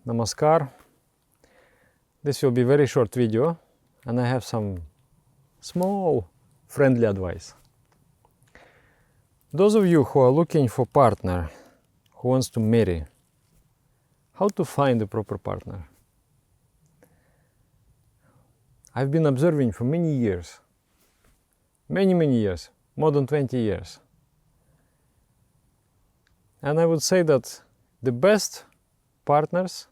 Namaskar. This will be a very short video and I have some small friendly advice. Those of you who are looking for a partner who wants to marry, how to find the proper partner? I've been observing for many years, many years, more than 20 years. And I would say that the best partners,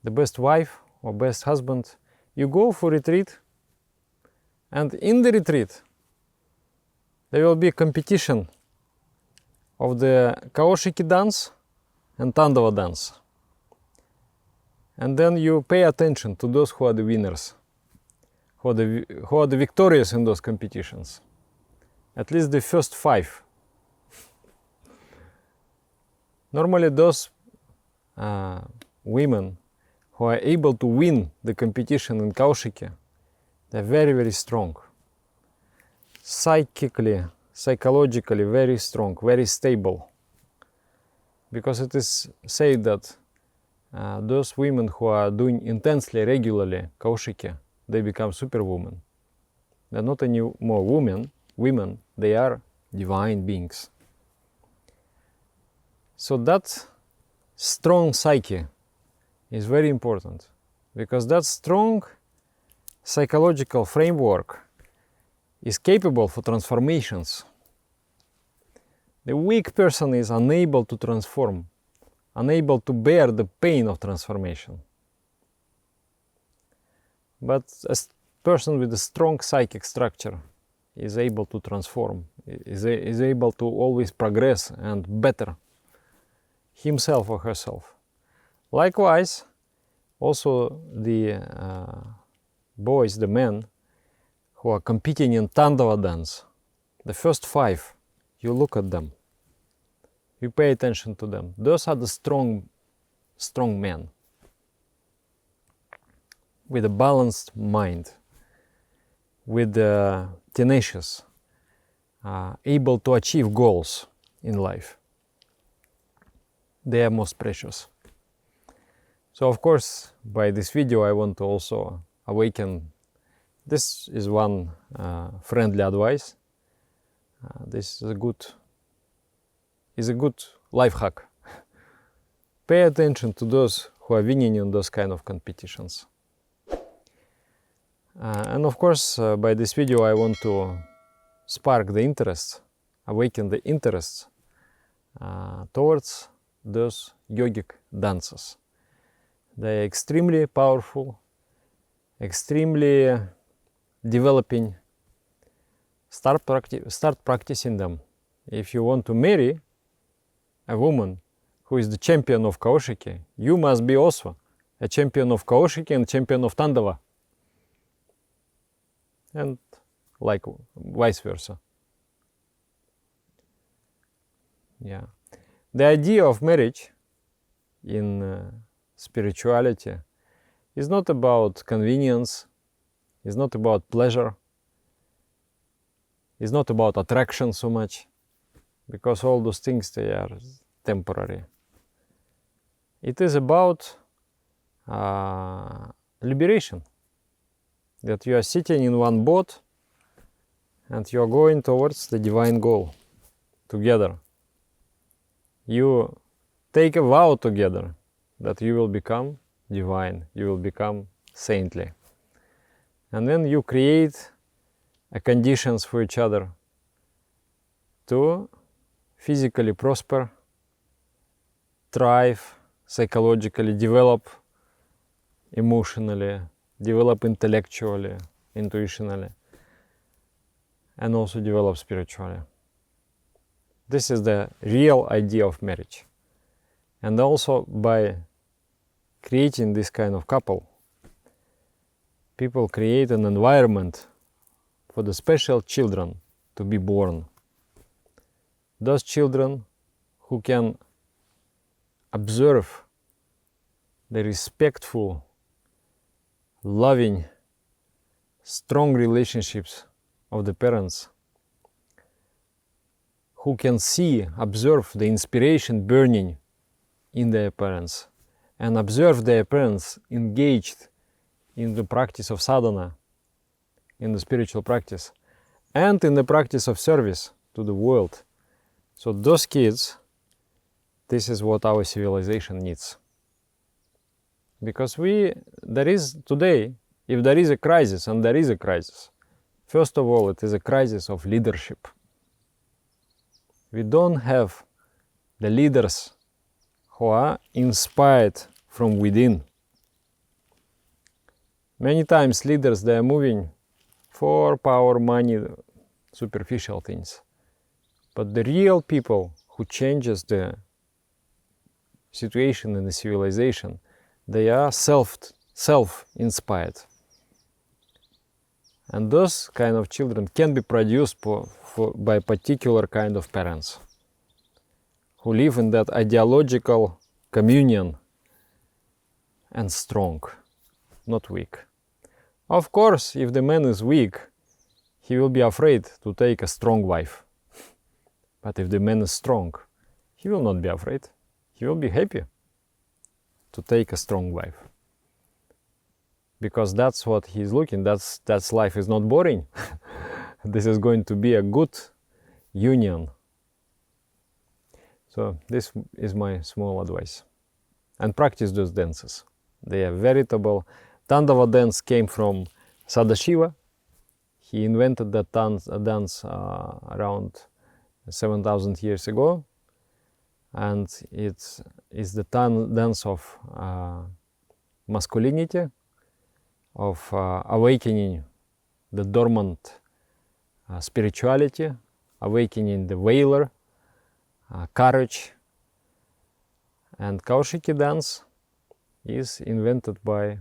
the best wife or best husband, you go for retreat, and in the retreat there will be a competition of the Kaoshiki dance and Tandava dance. And then you pay attention to those who are the winners, who are the victorious in those competitions. At least the first 5. Normally those women who are able to win the competition in Kaushiki, they're very strong. Psychically, psychologically very strong, very stable. Because it is said that those women who are doing intensely, regularly Kaushiki, they become superwomen. They're not any more women, they are divine beings. So that strong psyche is very important, because that strong psychological framework is capable for transformations. The weak person is unable to transform, unable to bear the pain of transformation. But a person with a strong psychic structure is able to transform, is able to always progress and better himself or herself. Likewise, also the boys, the men who are competing in Tandava dance, the first 5, you look at them, you pay attention to them. Those are the strong men with a balanced mind, with tenacious, able to achieve goals in life. They are most precious. So of course, by this video I want to also awaken. This is one friendly advice. This is a good life hack. Pay attention to those who are winning in those kind of competitions. And of course, by this video I want to spark the interest, awaken the interest towards those yogic dances. They are extremely powerful, extremely developing. Start practicing them. If you want to marry a woman who is the champion of Kaoshiki, you must be also a champion of Kaoshiki and champion of Tandava. And like vice versa. Yeah. The idea of marriage in spirituality is not about convenience, is not about pleasure, is not about attraction so much, because all those things, they are temporary. It is about liberation, that you are sitting in one boat and you are going towards the divine goal together. You take a vow together that you will become divine, you will become saintly. And then you create conditions for each other to physically prosper, thrive, psychologically develop, emotionally, develop intellectually, intuitionally, and also develop spiritually. This is the real idea of marriage. And also by creating this kind of couple, people create an environment for the special children to be born. Those children who can observe the respectful, loving, strong relationships of the parents, who can see, observe the inspiration burning in their parents, and observe their parents engaged in the practice of sadhana, in the spiritual practice, and in the practice of service to the world. So those kids, this is what our civilization needs. Because there is today, if there is a crisis, and there is a crisis, first of all, it is a crisis of leadership. We don't have the leaders who are inspired from within. Many times leaders, they are moving for power, money, superficial things. But the real people who changes the situation in the civilization, they are self-inspired. And those kind of children can be produced by particular kind of parents who live in that ideological communion and strong, not weak. Of course, if the man is weak, he will be afraid to take a strong wife. But if the man is strong, he will not be afraid. He will be happy to take a strong wife. Because that's what he's looking, that's life is not boring. This is going to be a good union. So this is my small advice. And practice those dances. They are veritable. Tandava dance came from Sadashiva. He invented that dance around 7,000 years ago. And it is the dance of masculinity, of awakening the dormant spirituality, awakening the valor, courage. And Kaushiki dance is invented by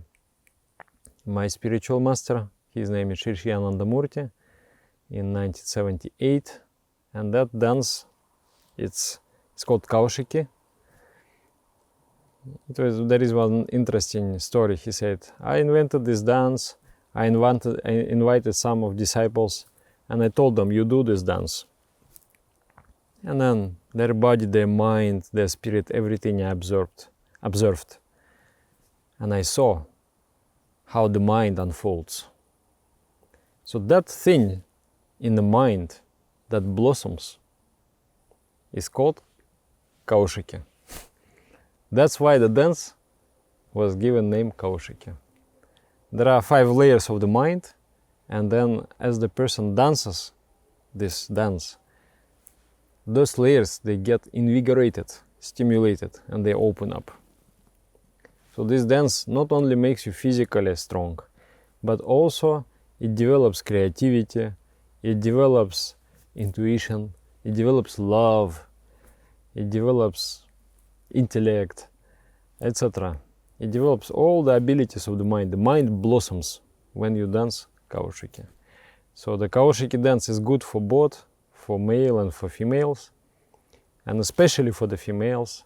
my spiritual master. His name is Shri Anandamurti in 1978. And that dance, it's called Kaushiki. There is one interesting story. He said, I invented this dance, I invited some of disciples, and I told them, you do this dance. And then their body, their mind, their spirit, everything I observed. And I saw how the mind unfolds. So that thing in the mind that blossoms is called Kaushiki. That's why the dance was given name Kaushiki. There are 5 layers of the mind, and then as the person dances this dance, those layers, they get invigorated, stimulated, and they open up. So this dance not only makes you physically strong, but also it develops creativity, it develops intuition, it develops love, it develops intellect, etc. It develops all the abilities of the mind. The mind blossoms when you dance Kaushiki. So the Kaushiki dance is good for both, for male and for females, and especially for the females,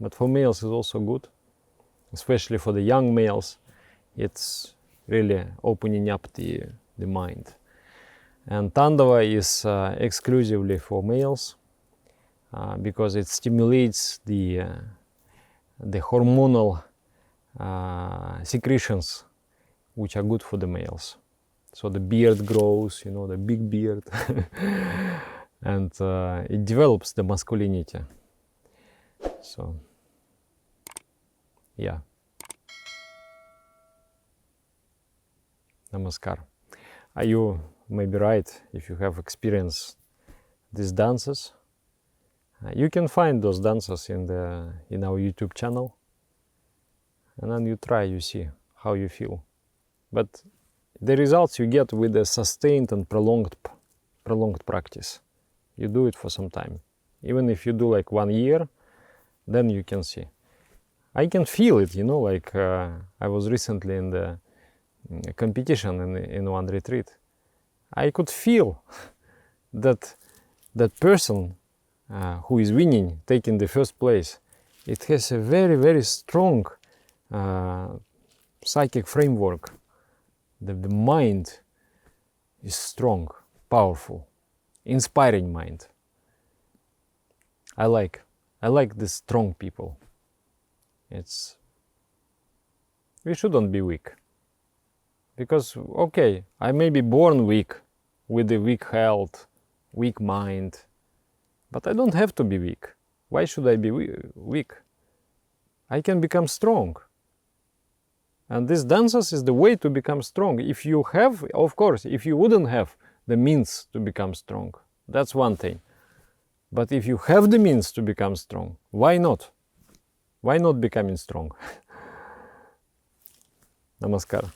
but for males is also good, especially for the young males. It's really opening up the mind. And Tandava is exclusively for males because it stimulates the hormonal secretions which are good for the males. So the beard grows, you know, the big beard, and it develops the masculinity. So, yeah. Namaskar. You may be right if you have experienced these dances. You can find those dances in our YouTube channel, and then you try, you see how you feel. But the results you get with a sustained and prolonged practice. You do it for some time. Even if you do like 1 year, then you can see. I can feel it, you know, like I was recently in the competition in one retreat. I could feel that person who is winning, taking the first place, it has a very, very strong psychic framework. The mind is strong, powerful, inspiring mind. I like these strong people. It's we shouldn't be weak. Because, okay, I may be born weak, with a weak health, weak mind, but I don't have to be weak. Why should I be weak? I can become strong. And this dances is the way to become strong. If you have, of course, if you wouldn't have the means to become strong, that's one thing. But if you have the means to become strong, why not? Why not becoming strong? Namaskar.